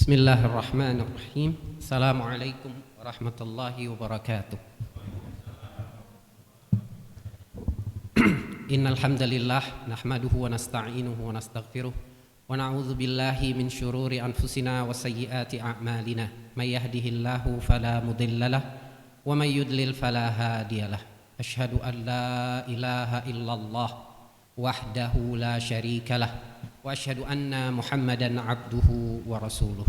Bismillahirrahmanirrahim. Assalamualaikum warahmatullahi wabarakatuh. Innal hamdalillah nahmaduhu wa nasta'inuhu wa nastaghfiruh wa na'udzu billahi min syururi anfusina wa sayyiati a'malina. May yahdihillahu fala mudhillalah wa may yudlil fala hadiyalah. Asyhadu an la ilaha illallah wahdahu la syarikalah wa asyhadu anna Muhammadan abduhu wa rasuluh.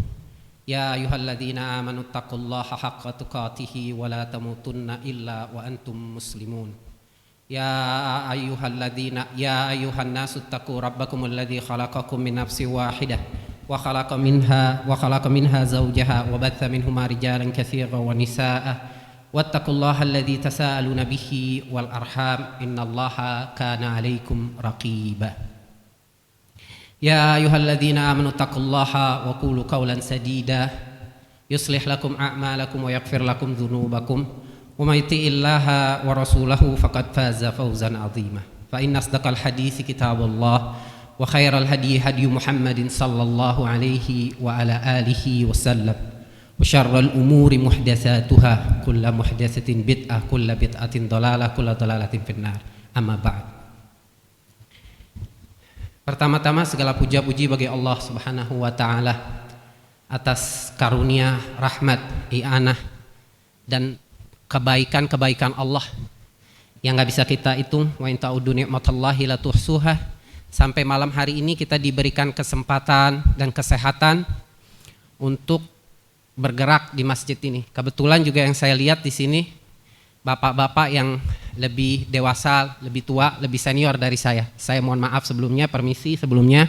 Ya ayyuhalladzina amanu taqullaha haqqa tuqatih wa la tamutunna illa wa antum muslimun. Ya ayyuhan nasu taqu rabbakumul ladzi khalaqakum min nafsin wahidah wa khalaqa minha zawjaha wa batha minhuma rijalan katsiran wa nisaa'a wattaqullaha alladzi tasaaluna bihi wal arham innallaha kana 'alaikum raqiba. Ya ayyuhalladzina amanu taqullaha wa qulu qawlan sadida yuslih lakum a'malakum wa yaghfir lakum dhunubakum wa may yuti'illaha wa rasulahu faqad faza fawzan 'azima. Fa inna asdaqal hadithi kitabullah wa khairal hadyi hadyu Muhammadin sallallahu alaihi wa ala alihi wasallam wa syarrul umuri muhdatsatuha kullu muhdatsatin bid'ah kullu bid'atin dhalalah kullu dhalalatin finnar. Amma ba'd. Pertama-tama segala puja-puji bagi Allah Subhanahu wa taala atas karunia, rahmat, i'anah dan kebaikan-kebaikan Allah yang enggak bisa kita hitung. Wa in ta'uddu ni'matallahi la tuhsuha. Sampai malam hari ini kita diberikan kesempatan dan kesehatan untuk bergerak di masjid ini. Kebetulan juga yang saya lihat di sini bapak-bapak yang lebih dewasa, lebih tua, lebih senior dari saya. Saya mohon maaf sebelumnya, permisi sebelumnya,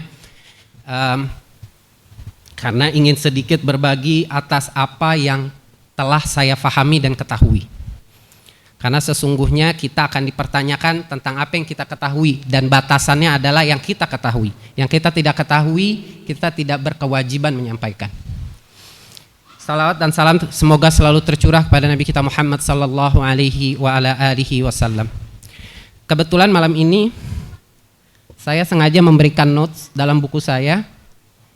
karena ingin sedikit berbagi atas apa yang telah saya fahami dan ketahui. Karena sesungguhnya kita akan dipertanyakan tentang apa yang kita ketahui dan batasannya adalah yang kita ketahui. Yang kita tidak ketahui, kita tidak berkewajiban menyampaikan. Salawat dan salam semoga selalu tercurah kepada Nabi kita Muhammad sallallahu alaihi wa ala alihi wasallam. Kebetulan malam ini saya sengaja memberikan notes dalam buku saya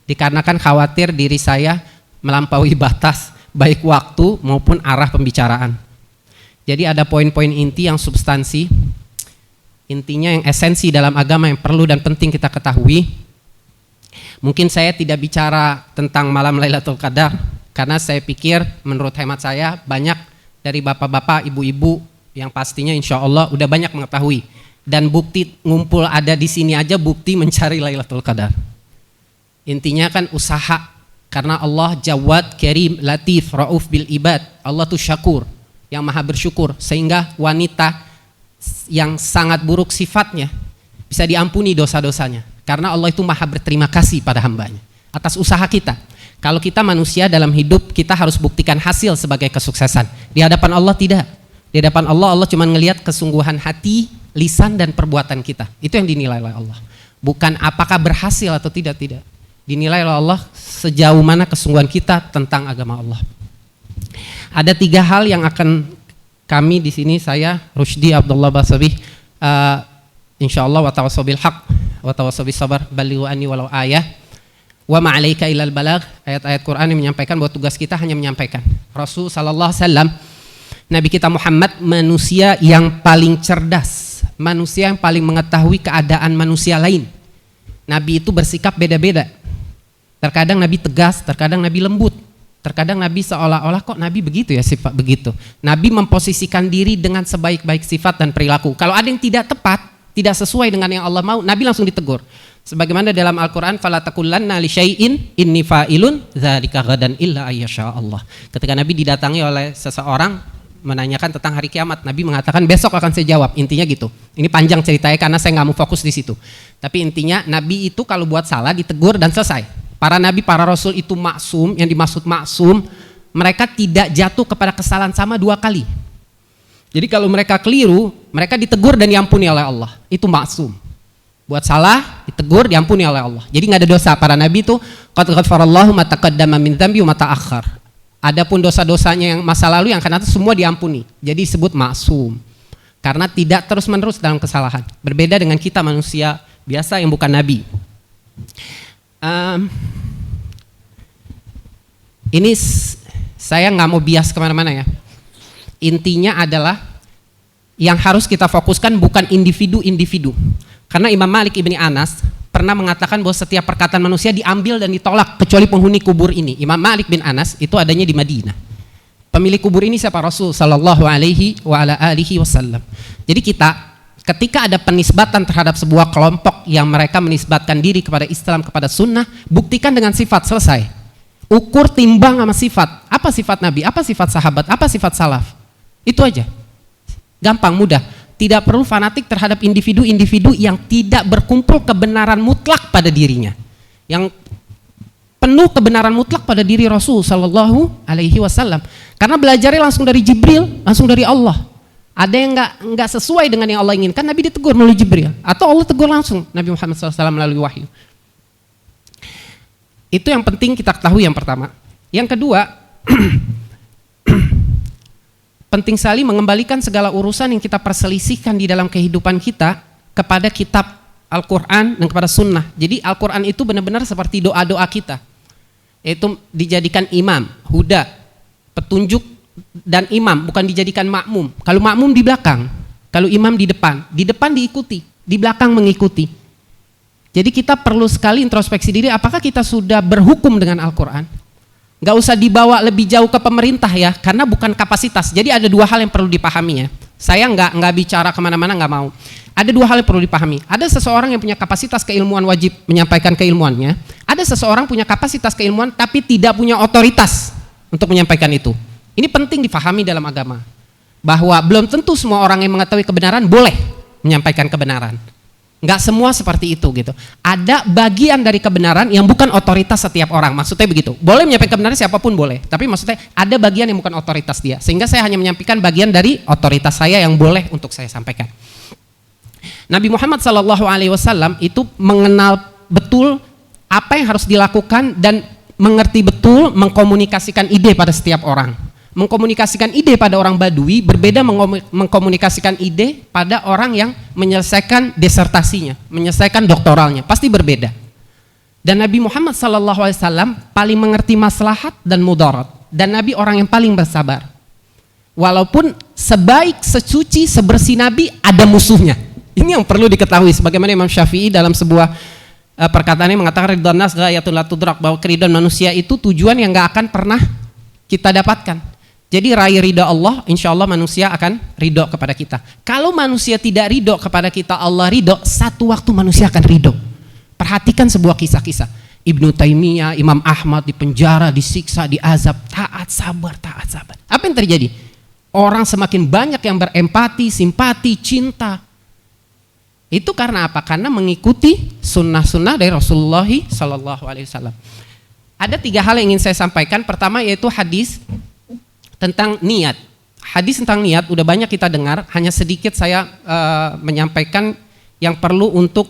dikarenakan khawatir diri saya melampaui batas baik waktu maupun arah pembicaraan. Jadi ada poin-poin inti yang substansi, intinya yang esensi dalam agama yang perlu dan penting kita ketahui. Mungkin saya tidak bicara tentang malam Lailatul Qadar karena saya pikir menurut hemat saya banyak dari bapak-bapak, ibu-ibu yang pastinya insya Allah udah banyak mengetahui. Dan bukti ngumpul ada di sini aja bukti mencari Lailatul Qadar. Intinya kan usaha, karena Allah Jawad, Karim, Latif, Rauf bil ibad. Allah tuh syakur, yang maha bersyukur. Sehingga wanita yang sangat buruk sifatnya bisa diampuni dosa-dosanya. Karena Allah itu maha berterima kasih pada hambanya atas usaha kita. Kalau kita manusia dalam hidup, kita harus buktikan hasil sebagai kesuksesan. Di hadapan Allah tidak. Di hadapan Allah, Allah cuma ngelihat kesungguhan hati, lisan dan perbuatan kita. Itu yang dinilai oleh Allah. Bukan apakah berhasil atau tidak. Dinilai oleh Allah sejauh mana kesungguhan kita tentang agama Allah. Ada 3 hal yang akan kami di sini, saya Rushdi Abdullah Basabi, insyaallah wa tawassaw bil haq wa tawassaw bis sabar balighu anni walau ayah. Wa ma'alaika ilal balagh, ayat-ayat Quran yang menyampaikan bahwa tugas kita hanya menyampaikan. Rasul sallallahu alaihi wasallam, Nabi kita Muhammad, manusia yang paling cerdas, manusia yang paling mengetahui keadaan manusia lain. Nabi itu bersikap beda-beda. Terkadang Nabi tegas, terkadang Nabi lembut, terkadang Nabi seolah-olah kok Nabi begitu ya, sifat begitu. Nabi memposisikan diri dengan sebaik-baik sifat dan perilaku. Kalau ada yang tidak tepat, tidak sesuai dengan yang Allah mau, Nabi langsung ditegur. Sebagaimana dalam Al-Quran, fala taqulanna li syai'in inni fa'ilun dzalika ghadan illa ayyasha Allah. Ketika Nabi didatangi oleh seseorang menanyakan tentang hari kiamat, Nabi mengatakan besok akan saya jawab. Intinya gitu. Ini panjang ceritanya karena saya nggak mau fokus di situ. Tapi intinya Nabi itu kalau buat salah ditegur dan selesai. Para Nabi, para Rasul itu maksum. Yang dimaksud maksum, mereka tidak jatuh kepada kesalahan sama 2 kali. Jadi kalau mereka keliru, mereka ditegur dan diampuni oleh Allah. Itu maksum. Buat salah, ditegur, diampuni oleh Allah. Jadi nggak ada dosa. Para Nabi itu qad ghafarallahu ma taqaddama min dzambi wa ma ta'akhkhar. Adapun dosa-dosanya yang masa lalu, yang akan datang semua diampuni. Jadi disebut maksum. Karena tidak terus-menerus dalam kesalahan. Berbeda dengan kita manusia biasa yang bukan Nabi. Ini saya nggak mau bias kemana-mana ya. Intinya adalah yang harus kita fokuskan bukan individu-individu. Karena Imam Malik ibni Anas pernah mengatakan bahwa setiap perkataan manusia diambil dan ditolak kecuali penghuni kubur ini. Imam Malik bin Anas itu adanya di Madinah. Pemilik kubur ini siapa? Rasul sallallahu alaihi wa ala alihi wasallam. Jadi kita ketika ada penisbatan terhadap sebuah kelompok yang mereka menisbatkan diri kepada Islam, kepada sunnah, buktikan dengan sifat, selesai. Ukur, timbang sama sifat. Apa sifat Nabi? Apa sifat sahabat? Apa sifat salaf? Itu aja. Gampang, mudah. Tidak perlu fanatik terhadap individu-individu yang tidak berkumpul kebenaran mutlak pada dirinya. Yang penuh kebenaran mutlak pada diri Rasul sallallahu alaihi wasallam. Karena belajarnya langsung dari Jibril, langsung dari Allah. Ada yang enggak sesuai dengan yang Allah inginkan, Nabi ditegur melalui Jibril, atau Allah tegur langsung Nabi Muhammad SAW melalui wahyu. Itu yang penting kita ketahui yang pertama. Yang kedua, penting sekali mengembalikan segala urusan yang kita perselisihkan di dalam kehidupan kita kepada kitab Al-Quran dan kepada sunnah. Jadi Al-Quran itu benar-benar seperti doa-doa kita. Itu dijadikan imam, huda, petunjuk dan imam, bukan dijadikan makmum. Kalau makmum di belakang, kalau imam di depan diikuti, di belakang mengikuti. Jadi kita perlu sekali introspeksi diri, apakah kita sudah berhukum dengan Al-Quran? Gak usah dibawa lebih jauh ke pemerintah ya, karena bukan kapasitas. Jadi ada dua hal yang perlu dipahami ya. Saya nggak bicara kemana-mana, nggak mau. Ada dua hal yang perlu dipahami. Ada seseorang yang punya kapasitas keilmuan wajib menyampaikan keilmuannya. Ada seseorang punya kapasitas keilmuan tapi tidak punya otoritas untuk menyampaikan itu. Ini penting dipahami dalam agama. Bahwa belum tentu semua orang yang mengetahui kebenaran boleh menyampaikan kebenaran. Nggak semua seperti itu gitu. Ada bagian dari kebenaran yang bukan otoritas setiap orang. Maksudnya begitu. Boleh menyampaikan kebenaran siapapun boleh. Tapi maksudnya ada bagian yang bukan otoritas dia. Sehingga saya hanya menyampaikan bagian dari otoritas saya yang boleh untuk saya sampaikan. Nabi Muhammad SAW itu mengenal betul apa yang harus dilakukan dan mengerti betul mengkomunikasikan ide pada setiap orang. Mengkomunikasikan ide pada orang Badui berbeda mengkomunikasikan ide pada orang yang menyelesaikan disertasinya, menyelesaikan doktoralnya, pasti berbeda. Dan Nabi Muhammad SAW paling mengerti maslahat dan mudarat, dan Nabi orang yang paling bersabar. Walaupun sebaik, sesuci, sebersih Nabi ada musuhnya. Ini yang perlu diketahui, sebagaimana Imam Syafi'i dalam sebuah perkataannya mengatakan ridwan nas ghayatul la tudrak, bahwa keridhaan manusia itu tujuan yang gak akan pernah kita dapatkan. Jadi raih ridha Allah, insya Allah manusia akan ridho kepada kita. Kalau manusia tidak ridho kepada kita, Allah ridho, satu waktu manusia akan ridho. Perhatikan sebuah kisah-kisah. Ibnu Taimiyah, Imam Ahmad di penjara, disiksa, diazab, taat sabar. Apa yang terjadi? Orang semakin banyak yang berempati, simpati, cinta. Itu karena apa? Karena mengikuti sunnah-sunnah dari Rasulullah SAW. Ada 3 hal yang ingin saya sampaikan. Pertama yaitu hadis tentang niat. Hadis tentang niat udah banyak kita dengar, hanya sedikit saya menyampaikan yang perlu untuk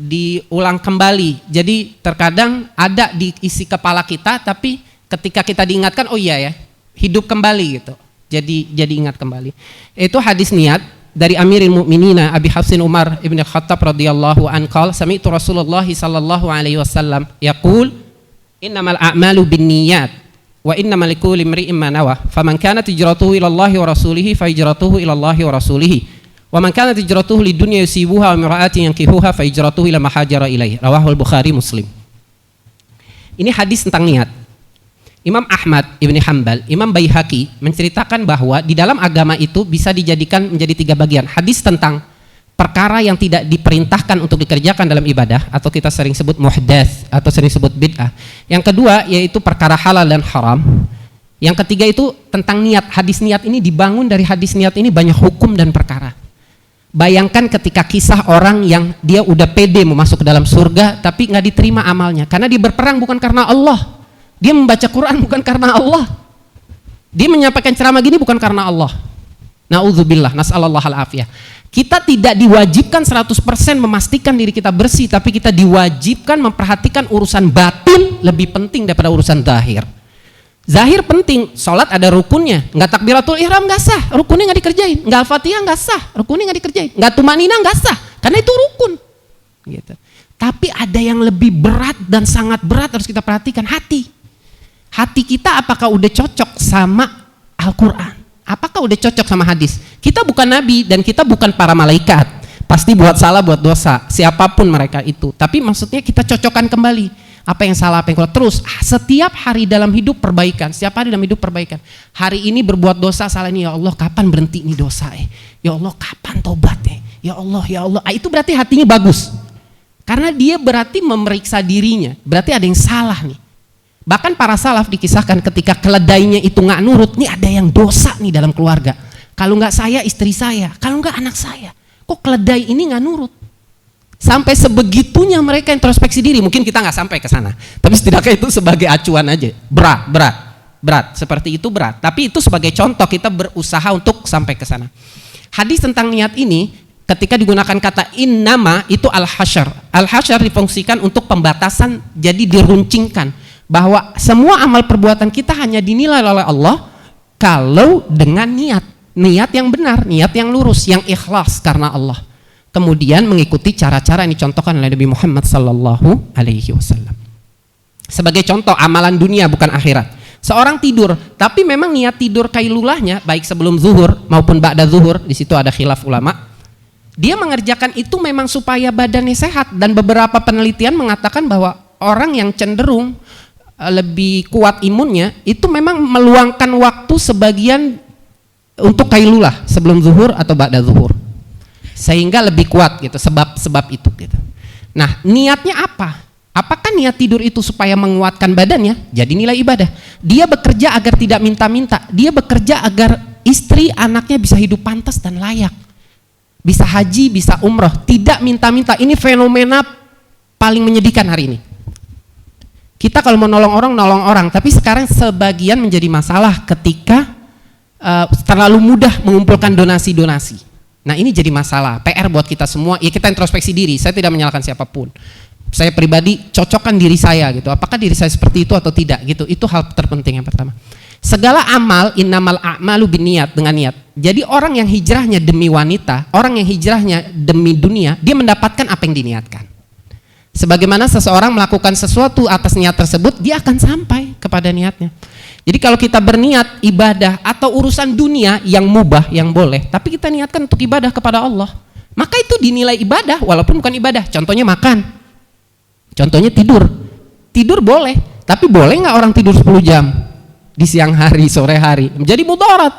diulang kembali. Jadi terkadang ada di isi kepala kita, tapi ketika kita diingatkan, oh iya ya, hidup kembali gitu. Jadi ingat kembali. Itu hadis niat dari Amirul Mukminin Abi Hafsin Umar ibn Khattab radhiyallahu anhu qala sami'tu Rasulullah sallallahu alaihi wasallam yaqul innamal a'malu binniyat wa innamal likulli imri'in ma nawa faman kanat hijratuhu ila Allahi wa rasulihi fa hijratuhu ila Allahi wa rasulihi wa man kanat hijratuhu lidunya yusibuha wa imra'atin yankihuha fa hijratuhu ila ma hajara ilaihi rawahu al-Bukhari Muslim. Ini hadis tentang niat. Imam Ahmad Ibn Hanbal, Imam Baihaqi menceritakan bahwa di dalam agama itu bisa dijadikan menjadi 3 bagian. Hadis tentang perkara yang tidak diperintahkan untuk dikerjakan dalam ibadah, atau kita sering sebut muhdats atau sering sebut bid'ah. Yang kedua yaitu perkara halal dan haram. Yang ketiga itu tentang niat. Hadis niat ini dibangun dari hadis niat ini banyak hukum dan perkara. Bayangkan ketika kisah orang yang dia udah pede mau masuk ke dalam surga tapi nggak diterima amalnya karena dia berperang bukan karena Allah. Dia membaca Quran bukan karena Allah. Dia menyampaikan ceramah gini bukan karena Allah. Na'udzubillah, nas'alallah al-afiyah. Kita tidak diwajibkan 100% memastikan diri kita bersih, tapi kita diwajibkan memperhatikan urusan batin lebih penting daripada urusan zahir. Zahir penting, sholat ada rukunnya, nggak takbiratul ihram nggak sah, rukunnya nggak dikerjain, nggak al-fatihah nggak sah, rukunnya nggak dikerjain, nggak tumanina nggak sah, karena itu rukun. Gitu. Tapi ada yang lebih berat dan sangat berat harus kita perhatikan, hati. hati kita apakah udah cocok sama Al-Quran? Apakah udah cocok sama hadis? Kita bukan nabi dan kita bukan para malaikat. Pasti buat salah, buat dosa, siapapun mereka itu. Tapi maksudnya kita cocokkan kembali apa yang salah, apa yang kurang. Terus setiap hari dalam hidup perbaikan, setiap hari dalam hidup perbaikan. Hari ini berbuat dosa, salah ini, ya Allah kapan berhenti ini dosa ya Allah kapan tobat ya Allah. Itu berarti hatinya bagus. Karena dia berarti memeriksa dirinya, berarti ada yang salah nih. Bahkan para salaf dikisahkan ketika keledainya itu nggak nurut, nih ada yang dosa nih dalam keluarga. Kalau nggak saya, istri saya. Kalau nggak anak saya. Kok keledai ini nggak nurut? Sampai sebegitunya mereka introspeksi diri. Mungkin kita nggak sampai ke sana. Tapi setidaknya itu sebagai acuan aja. Berat. Seperti itu berat. Tapi itu sebagai contoh kita berusaha untuk sampai ke sana. Hadis tentang niat ini, ketika digunakan kata innama, itu al-hasyar. Al-hasyar difungsikan untuk pembatasan, jadi diruncingkan. Bahwa semua amal perbuatan kita hanya dinilai oleh Allah kalau dengan niat yang benar, niat yang lurus, yang ikhlas karena Allah. Kemudian mengikuti cara-cara yang dicontohkan oleh Nabi Muhammad sallallahu alaihi wasallam. Sebagai contoh amalan dunia bukan akhirat. Seorang tidur, tapi memang niat tidur kailulahnya baik sebelum zuhur maupun ba'da zuhur, di situ ada khilaf ulama. Dia mengerjakan itu memang supaya badannya sehat, dan beberapa penelitian mengatakan bahwa orang yang cenderung lebih kuat imunnya itu memang meluangkan waktu sebagian untuk kailulah sebelum zuhur atau ba'da zuhur, sehingga lebih kuat gitu, sebab itu gitu. Nah, niatnya apa? Apakah niat tidur itu supaya menguatkan badannya? Jadi nilai ibadah. Dia bekerja agar tidak minta-minta, dia bekerja agar istri anaknya bisa hidup pantas dan layak, bisa haji, bisa umroh, tidak minta-minta. Ini fenomena paling menyedihkan hari ini. Kita kalau mau nolong orang, tapi sekarang sebagian menjadi masalah ketika terlalu mudah mengumpulkan donasi-donasi. Nah, ini jadi masalah, PR buat kita semua. Ya, kita introspeksi diri. Saya tidak menyalahkan siapapun. Saya pribadi cocokkan diri saya gitu. Apakah diri saya seperti itu atau tidak gitu. Itu hal terpenting yang pertama. Segala amal, innamal a'malu binniyat, dengan niat. Jadi orang yang hijrahnya demi wanita, orang yang hijrahnya demi dunia, dia mendapatkan apa yang diniatkan. Sebagaimana seseorang melakukan sesuatu atas niat tersebut, dia akan sampai kepada niatnya. Jadi kalau kita berniat ibadah atau urusan dunia yang mubah, yang boleh, tapi kita niatkan untuk ibadah kepada Allah, maka itu dinilai ibadah walaupun bukan ibadah. Contohnya makan, contohnya tidur. Tidur boleh, tapi boleh nggak orang tidur 10 jam di siang hari, sore hari? Menjadi mudarat.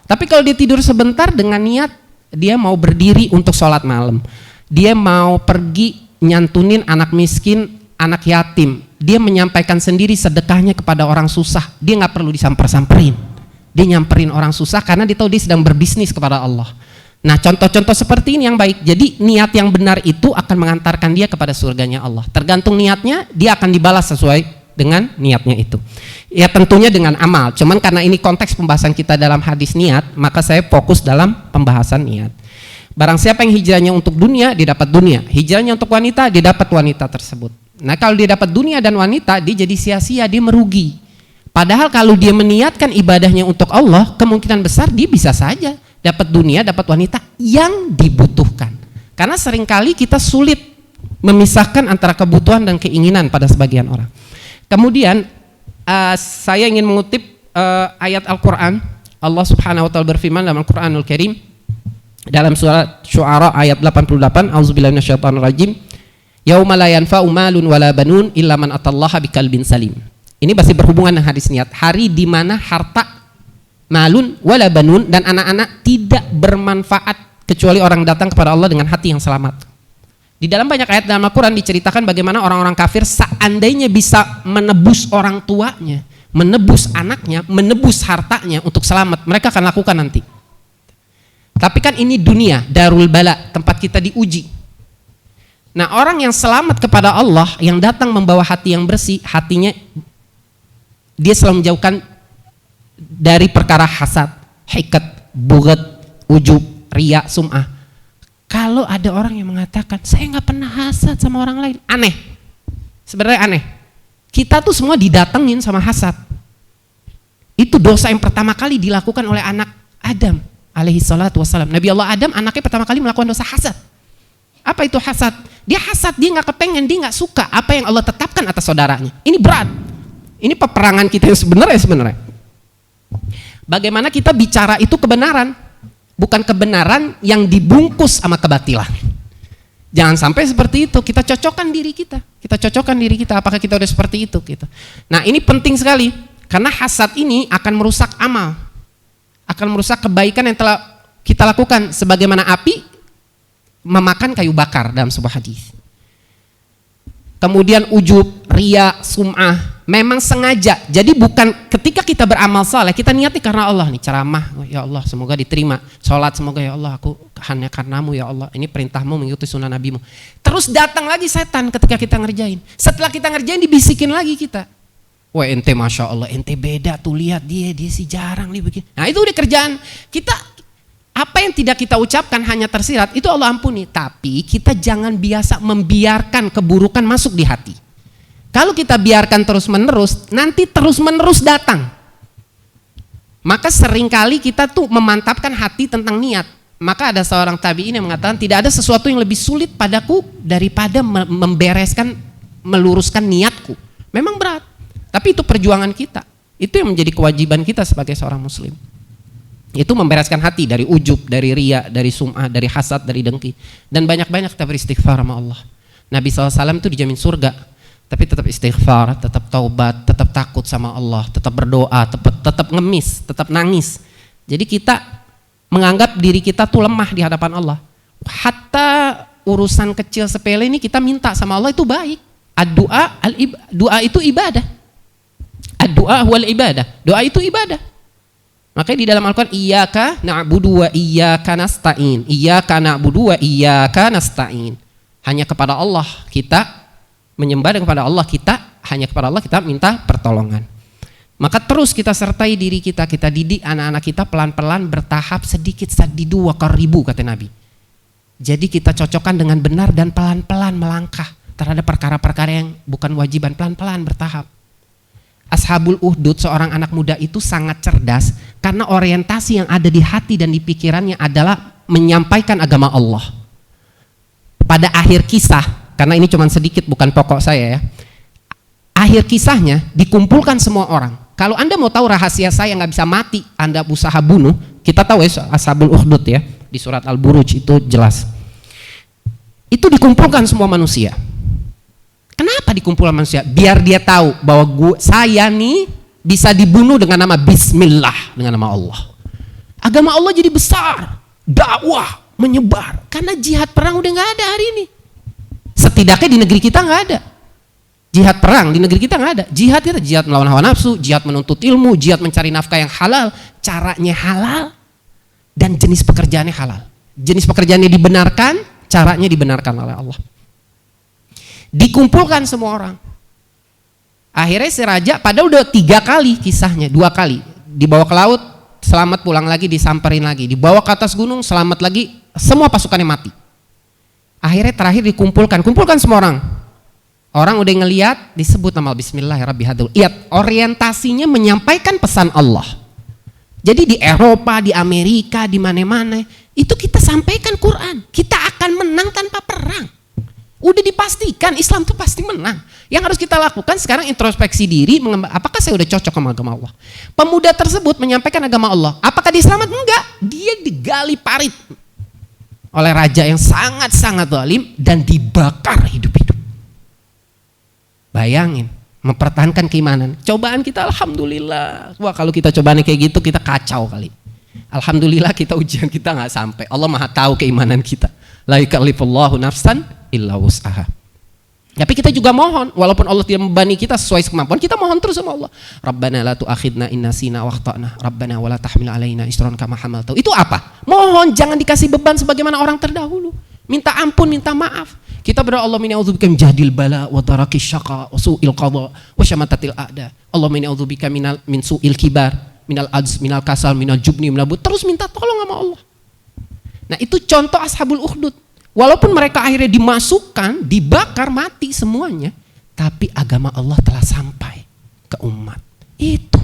Tapi kalau dia tidur sebentar dengan niat, dia mau berdiri untuk sholat malam, dia mau pergi nyantunin anak miskin, anak yatim, dia menyampaikan sendiri sedekahnya kepada orang susah, dia nggak perlu disamper-samperin, dia nyamperin orang susah karena dia tahu dia sedang berbisnis kepada Allah. Nah, contoh-contoh seperti ini yang baik. Jadi niat yang benar itu akan mengantarkan dia kepada surganya Allah. Tergantung niatnya, dia akan dibalas sesuai dengan niatnya itu. Ya tentunya dengan amal, cuman karena ini konteks pembahasan kita dalam hadis niat, maka saya fokus dalam pembahasan niat. Barang siapa yang hijrahnya untuk dunia, dia dapat dunia. Hijrahnya untuk wanita, dia dapat wanita tersebut. Nah, kalau dia dapat dunia dan wanita, dia jadi sia-sia, dia merugi. Padahal kalau dia meniatkan ibadahnya untuk Allah, kemungkinan besar dia bisa saja dapat dunia, dapat wanita yang dibutuhkan. Karena seringkali kita sulit memisahkan antara kebutuhan dan keinginan pada sebagian orang. Kemudian saya ingin mengutip ayat Al-Quran. Allah Subhanahu wa Ta'ala berfirman dalam Al-Quranul Karim dalam surat Syu'ara ayat 88, auzubillahi minasyaitonirrajim, yauma la yanfa'u malun wala banun illa man atallaha biqalbin salim. Ini masih berhubungan dengan hadis niat. Hari di mana harta, malun wala banun, dan anak-anak tidak bermanfaat kecuali orang datang kepada Allah dengan hati yang selamat. Di dalam banyak ayat dalam Al-Quran diceritakan bagaimana orang-orang kafir seandainya bisa menebus orang tuanya, menebus anaknya, menebus hartanya untuk selamat, mereka akan lakukan nanti. Tapi kan ini dunia, darul bala, tempat kita diuji. Nah, orang yang selamat kepada Allah, yang datang membawa hati yang bersih, hatinya dia selalu menjauhkan dari perkara hasad, hikat, bughat, ujub, riya, sum'ah. Kalau ada orang yang mengatakan, saya nggak pernah hasad sama orang lain, aneh. Sebenarnya aneh. Kita tuh semua didatengin sama hasad. Itu dosa yang pertama kali dilakukan oleh anak Adam alaihi salatu wassalam. Nabi Allah Adam anaknya pertama kali melakukan dosa hasad. Apa itu hasad? Dia hasad, dia nggak kepengen, dia nggak suka apa yang Allah tetapkan atas saudaranya. Ini berat. Ini peperangan kita yang sebenarnya. Bagaimana kita bicara itu kebenaran, bukan kebenaran yang dibungkus sama kebatilan. Jangan sampai seperti itu. Kita cocokkan diri kita. Apakah kita udah seperti itu? Gitu. Nah, ini penting sekali karena hasad ini akan merusak amal, akan merusak kebaikan yang telah kita lakukan. Sebagaimana api memakan kayu bakar dalam sebuah hadis. Kemudian ujub, riya, sum'ah, memang sengaja. Jadi bukan ketika kita beramal saleh, kita niatnya karena Allah nih, ceramah, ya Allah semoga diterima, sholat semoga ya Allah aku hanya karenamu ya Allah, ini perintahmu mengikuti sunnah nabimu. Terus datang lagi setan ketika kita ngerjain. Setelah kita ngerjain dibisikin lagi kita. Wah ente masya Allah, ente beda tuh, lihat dia sih jarang nih begini. Nah itu udah kerjaan kita. Apa yang tidak kita ucapkan hanya tersirat, itu Allah ampuni. Tapi kita jangan biasa membiarkan keburukan masuk di hati. Kalau kita biarkan terus-menerus, nanti terus-menerus datang. Maka seringkali kita tuh memantapkan hati tentang niat. Maka ada seorang tabi'in yang mengatakan, tidak ada sesuatu yang lebih sulit padaku daripada meluruskan niatku. Memang berat, tapi itu perjuangan kita. Itu yang menjadi kewajiban kita sebagai seorang muslim. Itu membereskan hati dari ujub, dari riya, dari sum'ah, dari hasad, dari dengki. Dan banyak-banyak kita beristighfar sama Allah. Nabi SAW itu dijamin surga, tapi tetap istighfar, tetap taubat, tetap takut sama Allah, tetap berdoa, tetap ngemis, tetap nangis. Jadi kita menganggap diri kita tuh lemah di hadapan Allah. Hatta urusan kecil sepele ini kita minta sama Allah itu baik. Doa itu ibadah. Ad-du'a wal ibadah. Doa itu ibadah. Makanya di dalam Al-Quran iyyaka na'budu wa iyyaka nasta'in. Iyyaka na'budu wa iyyaka nasta'in. Hanya kepada Allah kita menyembah, dan kepada Allah kita, hanya kepada Allah kita minta pertolongan. Maka terus kita sertai diri kita, kita didik anak-anak kita pelan-pelan, bertahap, sedikit sadidu wa qaribu kata Nabi. Jadi kita cocokkan dengan benar dan pelan-pelan melangkah terhadap perkara-perkara yang bukan wajiban, pelan-pelan bertahap. Ashabul Uhdud, seorang anak muda itu sangat cerdas karena orientasi yang ada di hati dan di pikirannya adalah menyampaikan agama Allah. Pada akhir kisah, karena ini cuma sedikit bukan pokok saya ya, akhir kisahnya dikumpulkan semua orang. Kalau Anda mau tahu rahasia saya nggak bisa mati, Anda berusaha bunuh, kita tahu ya Ashabul Uhdud ya, di surat Al-Buruj itu jelas. Itu dikumpulkan semua manusia. Kenapa dikumpulkan manusia? Biar dia tahu bahwa saya nih bisa dibunuh dengan nama Bismillah, dengan nama Allah. Agama Allah jadi besar, dakwah menyebar. Karena jihad perang udah nggak ada hari ini. Setidaknya di negeri kita nggak ada. Jihad perang di negeri kita nggak ada. Jihad kita jihad melawan hawa nafsu, jihad menuntut ilmu, jihad mencari nafkah yang halal, caranya halal, dan jenis pekerjaannya halal. Jenis pekerjaannya dibenarkan, caranya dibenarkan oleh Allah. Dikumpulkan semua orang. Akhirnya si raja padahal udah 3 kali kisahnya, 2 kali dibawa ke laut, selamat, pulang lagi, disamperin lagi, dibawa ke atas gunung, selamat lagi, semua pasukannya mati. Akhirnya terakhir kumpulkan semua orang. Orang udah ngelihat, disebut nama Bismillahirrahmanirrahim. Lihat orientasinya menyampaikan pesan Allah. Jadi di Eropa, di Amerika, di mana-mana itu kita sampaikan Quran. Kita akan menang tanpa perang. Udah dipastikan Islam itu pasti menang. Yang harus kita lakukan sekarang introspeksi diri, apakah saya udah cocok sama agama Allah? Pemuda tersebut menyampaikan agama Allah. Apakah dia selamat? Enggak. Dia digali parit oleh raja yang sangat-sangat zalim dan dibakar hidup-hidup. Bayangin, mempertahankan keimanan. Cobaan kita alhamdulillah. Wah, kalau kita cobaan kayak gitu kita kacau kali. Alhamdulillah kita ujian kita nggak sampai. Allah Maha tahu keimanan kita. La yukallifullahu nafsan illa wus'aha. Tapi kita juga mohon, walaupun Allah tidak membebani kita sesuai kemampuan, kita mohon terus sama Allah. Rabbana la tu'akhidna in nasina wa akhtana. Rabbana wa la tahmil alaina isran kama hamaltahu. Itu apa? Mohon, jangan dikasih beban sebagaimana orang terdahulu. Minta ampun, minta maaf. Kita berdoa, Allah minni a'udzubika min jahdil bala wa darakis syaqa wa su'il qadha wa syamatatil a'da. Allah minni a'udzubika min su'il kibar, minal ajz, minal kasal, minal jubni, minal but. Terus minta tolong sama Allah. Nah, itu contoh Ashabul Uhdud. Walaupun mereka akhirnya dimasukkan, dibakar, mati semuanya, tapi agama Allah telah sampai ke umat. Itu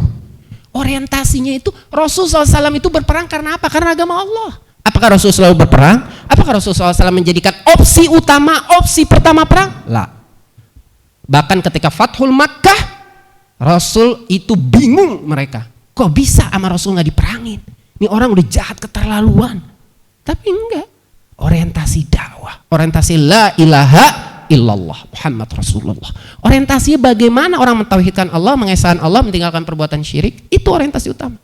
orientasinya itu. Rasulullah SAW itu berperang karena apa? Karena agama Allah. Apakah Rasulullah SAW berperang? Apakah Rasulullah SAW menjadikan opsi utama, opsi pertama perang? Lah. Bahkan ketika Fathul Makkah, Rasul itu bingung mereka. Kok bisa sama Rasul nggak diperangin? Ini orang udah jahat keterlaluan. Tapi enggak. Orientasi dakwah, orientasi la ilaha illallah Muhammad Rasulullah. Orientasinya bagaimana orang mentauhidkan Allah, mengesahkan Allah, meninggalkan perbuatan syirik. Itu orientasi utama.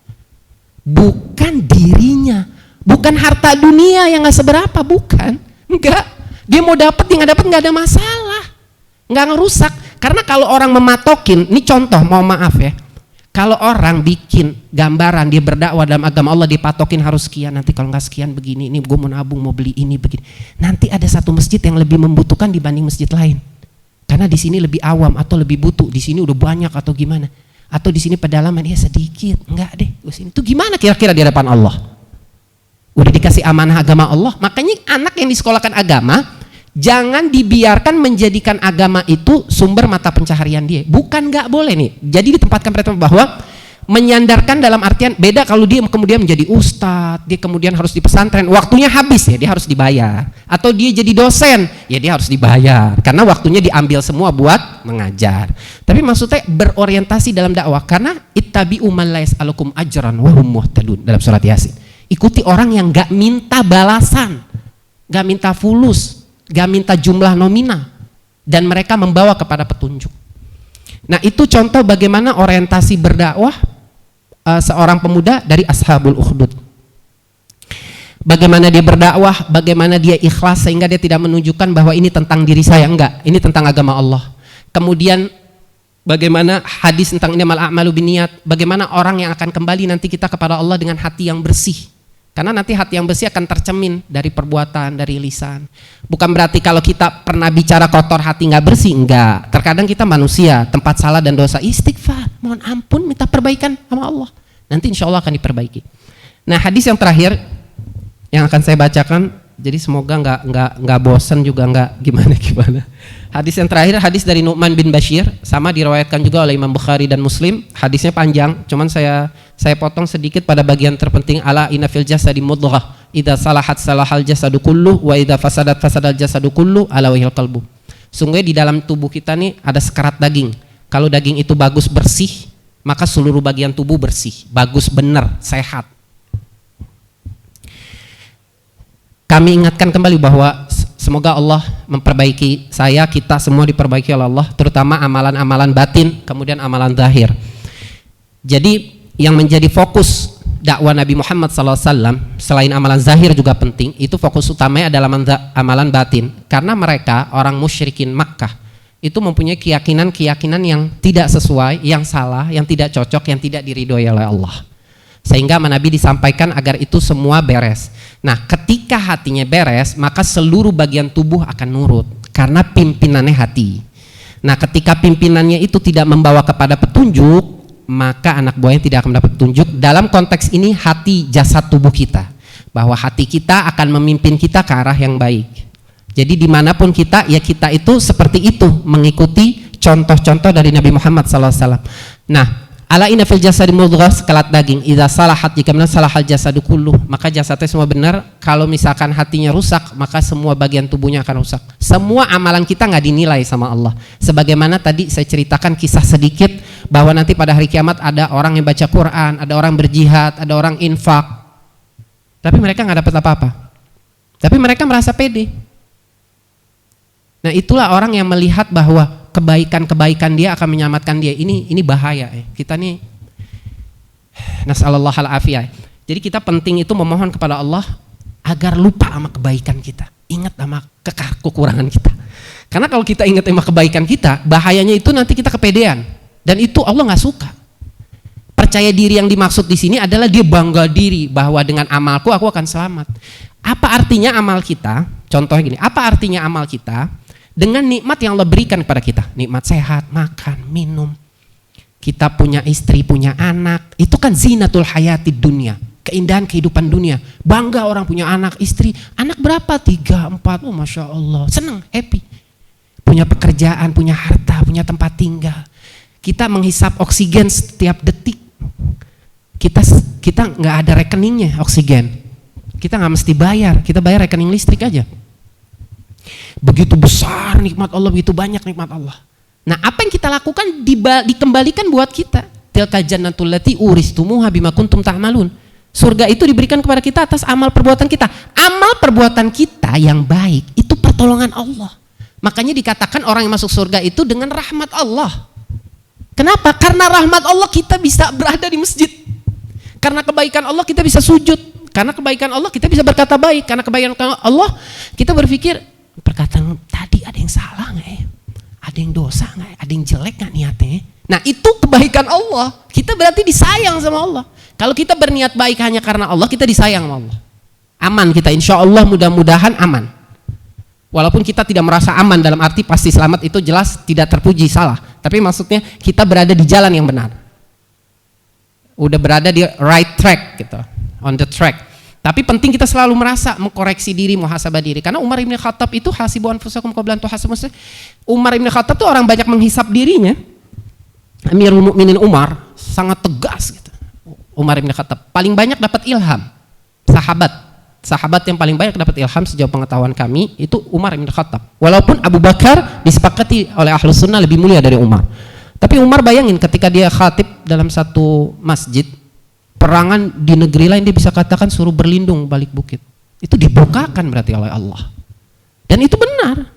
Bukan dirinya, bukan harta dunia yang nggak seberapa, bukan. Enggak. Dia mau dapat, dia nggak dapat nggak ada masalah, nggak ngerusak. Karena kalau orang mematokin, ini contoh, mau maaf ya. Kalau orang bikin gambaran dia berdakwah dalam agama Allah, dipatokin harus sekian, nanti kalau nggak sekian begini, ini gue mau nabung, mau beli ini begini. Nanti ada satu masjid yang lebih membutuhkan dibanding masjid lain. Karena di sini lebih awam atau lebih butuh, di sini udah banyak atau gimana? Atau di sini pedalaman ya sedikit, enggak deh. Itu gimana kira-kira di hadapan Allah? Udah dikasih amanah agama Allah, makanya anak yang disekolahkan agama jangan dibiarkan menjadikan agama itu sumber mata pencaharian dia. Bukan nggak boleh nih. Jadi ditempatkan pada bahwa menyandarkan dalam artian beda kalau dia kemudian menjadi ustadz, dia kemudian harus di pesantren, waktunya habis ya dia harus dibayar. Atau dia jadi dosen, ya dia harus dibayar karena waktunya diambil semua buat mengajar. Tapi maksudnya berorientasi dalam dakwah karena ittabi'u man la yas'alukum ajran wa hum muhtadun dalam surat Yasin. Ikuti orang yang nggak minta balasan, nggak minta fulus, gak minta jumlah nominal, dan mereka membawa kepada petunjuk. Nah itu contoh bagaimana orientasi berdakwah seorang pemuda dari Ashabul Ukhdud. Bagaimana dia berdakwah, bagaimana dia ikhlas sehingga dia tidak menunjukkan bahwa ini tentang diri saya, enggak, ini tentang agama Allah. Kemudian bagaimana hadis tentang innamal a'malu binniyat, bagaimana orang yang akan kembali nanti kita kepada Allah dengan hati yang bersih. Karena nanti hati yang bersih akan tercemin dari perbuatan, dari lisan. Bukan berarti kalau kita pernah bicara kotor hati nggak bersih, enggak. Terkadang kita manusia, tempat salah dan dosa, istighfar, mohon ampun, minta perbaikan sama Allah. Nanti insya Allah akan diperbaiki. Nah hadis yang terakhir yang akan saya bacakan, jadi semoga nggak bosan juga nggak gimana. Hadis yang terakhir hadis dari Nu'man bin Bashir, sama diriwayatkan juga oleh Imam Bukhari dan Muslim. Hadisnya panjang, cuman saya potong sedikit pada bagian terpenting. Ala inna fil jasadi mudghah idza salahat salahal jasadu kullu wa idza fasadat fasadal jasadu kullu ala wahil qalbu. Sungguh di dalam tubuh kita nih ada sekerat daging. Kalau daging itu bagus bersih, maka seluruh bagian tubuh bersih, bagus benar, sehat. Kami ingatkan kembali bahwa semoga Allah memperbaiki saya, kita semua diperbaiki oleh Allah, terutama amalan-amalan batin, kemudian amalan zahir. Jadi yang menjadi fokus dakwah Nabi Muhammad SAW selain amalan zahir juga penting, itu fokus utamanya adalah amalan batin. Karena mereka orang musyrikin Makkah itu mempunyai keyakinan yang tidak sesuai, yang salah, yang tidak cocok, yang tidak diridhoi oleh Allah. Sehingga Nabi disampaikan agar itu semua beres. Nah ketika hatinya beres, maka seluruh bagian tubuh akan nurut karena pimpinannya hati. Nah ketika pimpinannya itu tidak membawa kepada petunjuk, maka anak buahnya tidak akan mendapat petunjuk. Dalam konteks ini hati, jasad tubuh kita, bahwa hati kita akan memimpin kita ke arah yang baik. Jadi dimanapun kita, ya kita itu seperti itu, mengikuti contoh-contoh dari Nabi Muhammad SAW. Nah ala inna fil jasadi mudghah, sekelat daging, idza salahat, jika benar salahal jasadu kullu, maka jasadnya semua benar. Kalau misalkan hatinya rusak, maka semua bagian tubuhnya akan rusak. Semua amalan kita nggak dinilai sama Allah. Sebagaimana tadi saya ceritakan kisah sedikit bahwa nanti pada hari kiamat ada orang yang baca Quran, ada orang berjihad, ada orang infak, tapi mereka nggak dapat apa-apa. Tapi mereka merasa pede. Nah itulah orang yang melihat bahwa kebaikan-kebaikan dia akan menyelamatkan dia. Ini bahaya. Kita nih nasallallahu al-afiyah. Jadi kita penting itu memohon kepada Allah agar lupa sama kebaikan kita, ingat sama kekurangan kita. Karena kalau kita ingat sama kebaikan kita, bahayanya itu nanti kita kepedean, dan itu Allah nggak suka. Percaya diri yang dimaksud di sini adalah dia bangga diri bahwa dengan amalku aku akan selamat. Apa artinya amal kita? Contohnya gini, apa artinya amal kita? Dengan nikmat yang Allah berikan kepada kita, nikmat sehat, makan, minum, kita punya istri, punya anak, itu kan zinatul hayatid dunia, keindahan kehidupan dunia. Bangga orang punya anak, istri, anak berapa? 3, 4, oh Masya Allah, seneng, happy. Punya pekerjaan, punya harta, punya tempat tinggal. Kita menghisap oksigen setiap detik. Kita nggak ada rekeningnya oksigen, kita nggak mesti bayar, kita bayar rekening listrik aja. Begitu besar nikmat Allah, begitu banyak nikmat Allah. Nah, apa yang kita lakukan dikembalikan buat kita. Tilka jannatul lati uristumuha bima kuntum ta'malun. Surga itu diberikan kepada kita atas amal perbuatan kita. Amal perbuatan kita yang baik itu pertolongan Allah. Makanya dikatakan orang yang masuk surga itu dengan rahmat Allah. Kenapa? Karena rahmat Allah kita bisa berada di masjid. Karena kebaikan Allah kita bisa sujud. Karena kebaikan Allah kita bisa berkata baik. Karena kebaikan Allah kita berpikir, perkataan tadi ada yang salah nggak ya? Ada yang dosa nggak? Ada yang jelek nggak niatnya? Nah, itu kebaikan Allah. Kita berarti disayang sama Allah. Kalau kita berniat baik hanya karena Allah, kita disayang sama Allah. Aman kita, insya Allah mudah-mudahan aman. Walaupun kita tidak merasa aman dalam arti pasti selamat, itu jelas tidak terpuji, salah. Tapi maksudnya kita berada di jalan yang benar. Udah berada di right track gitu, on the track. Tapi penting kita selalu merasa mengkoreksi diri, muhasabah diri. Karena Umar bin Khattab itu hasibu anfusakum qabla an tuhasabu. Umar bin Khattab itu orang banyak menghisap dirinya. Amirul Mukminin Umar sangat tegas gitu. Umar bin Khattab paling banyak dapat ilham. Sahabat yang paling banyak dapat ilham sejauh pengetahuan kami itu Umar bin Khattab. Walaupun Abu Bakar disepakati oleh Ahlus Sunnah lebih mulia dari Umar. Tapi Umar bayangin ketika dia khatib dalam satu masjid, perangan di negeri lain dia bisa katakan suruh berlindung balik bukit. Itu dibukakan berarti oleh Allah. Dan itu benar.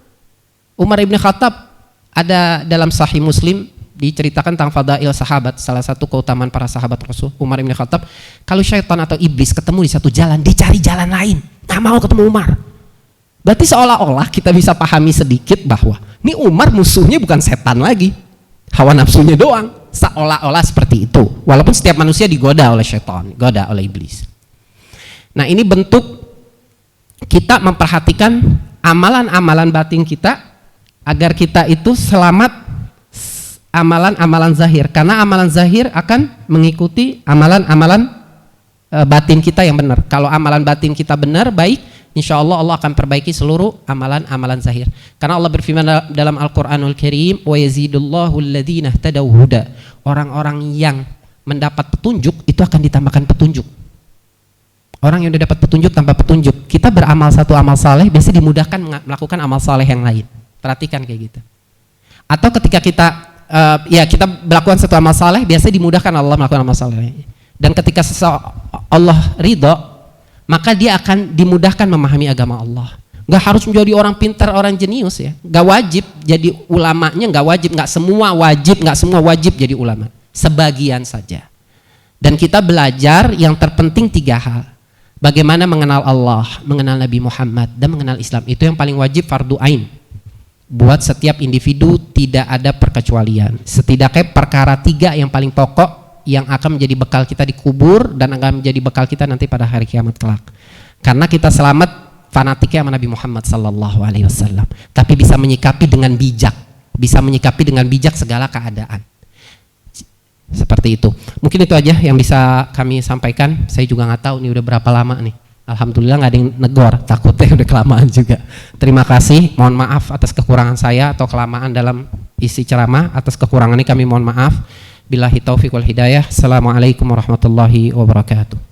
Umar bin Khattab ada dalam Sahih Muslim diceritakan tentang fadail sahabat. Salah satu keutamaan para sahabat Rasul, Umar bin Khattab, kalau syaitan atau iblis ketemu di satu jalan, dia cari jalan lain, nggak mau ketemu Umar. Berarti seolah-olah kita bisa pahami sedikit bahwa ini Umar musuhnya bukan setan lagi, hawa nafsunya doang. Seolah-olah seperti itu. Walaupun setiap manusia digoda oleh syaitan, digoda oleh iblis. Nah, ini bentuk kita memperhatikan amalan-amalan batin kita agar kita itu selamat amalan-amalan zahir, karena amalan zahir akan mengikuti amalan-amalan batin kita yang benar. Kalau amalan batin kita benar, baik, insya Allah Allah akan perbaiki seluruh amalan-amalan zahir. Karena Allah berfirman dalam Al-Quranul Karim, wa yazidullahu alladhina ihtadaw huda. Orang-orang yang mendapat petunjuk itu akan ditambahkan petunjuk. Orang yang sudah dapat petunjuk tanpa petunjuk, kita beramal satu amal saleh biasanya dimudahkan melakukan amal saleh yang lain. Perhatikan kayak gitu. Atau ketika kita kita melakukan satu amal saleh, biasanya dimudahkan Allah melakukan amal saleh. Dan ketika Allah ridho, maka dia akan dimudahkan memahami agama Allah. Gak harus menjadi orang pintar, orang jenius ya. Gak wajib jadi ulamanya, gak wajib, gak semua wajib jadi ulama. Sebagian saja. Dan kita belajar yang terpenting 3 hal. Bagaimana mengenal Allah, mengenal Nabi Muhammad, dan mengenal Islam. Itu yang paling wajib, fardu ain. Buat setiap individu tidak ada perkecualian. Setidaknya perkara 3 yang paling pokok yang akan menjadi bekal kita di kubur dan akan menjadi bekal kita nanti pada hari kiamat kelak. Karena kita selamat fanatiknya sama Nabi Muhammad sallallahu alaihi wasallam, tapi bisa menyikapi dengan bijak segala keadaan. Seperti itu. Mungkin itu aja yang bisa kami sampaikan. Saya juga nggak tahu ini udah berapa lama nih. Alhamdulillah nggak ada yang negor, takutnya udah kelamaan juga. Terima kasih, mohon maaf atas kekurangan saya atau kelamaan dalam isi ceramah. Atas kekurangan ini kami mohon maaf. Billahi taufiq wal hidayah. Assalamualaikum warahmatullahi wabarakatuh.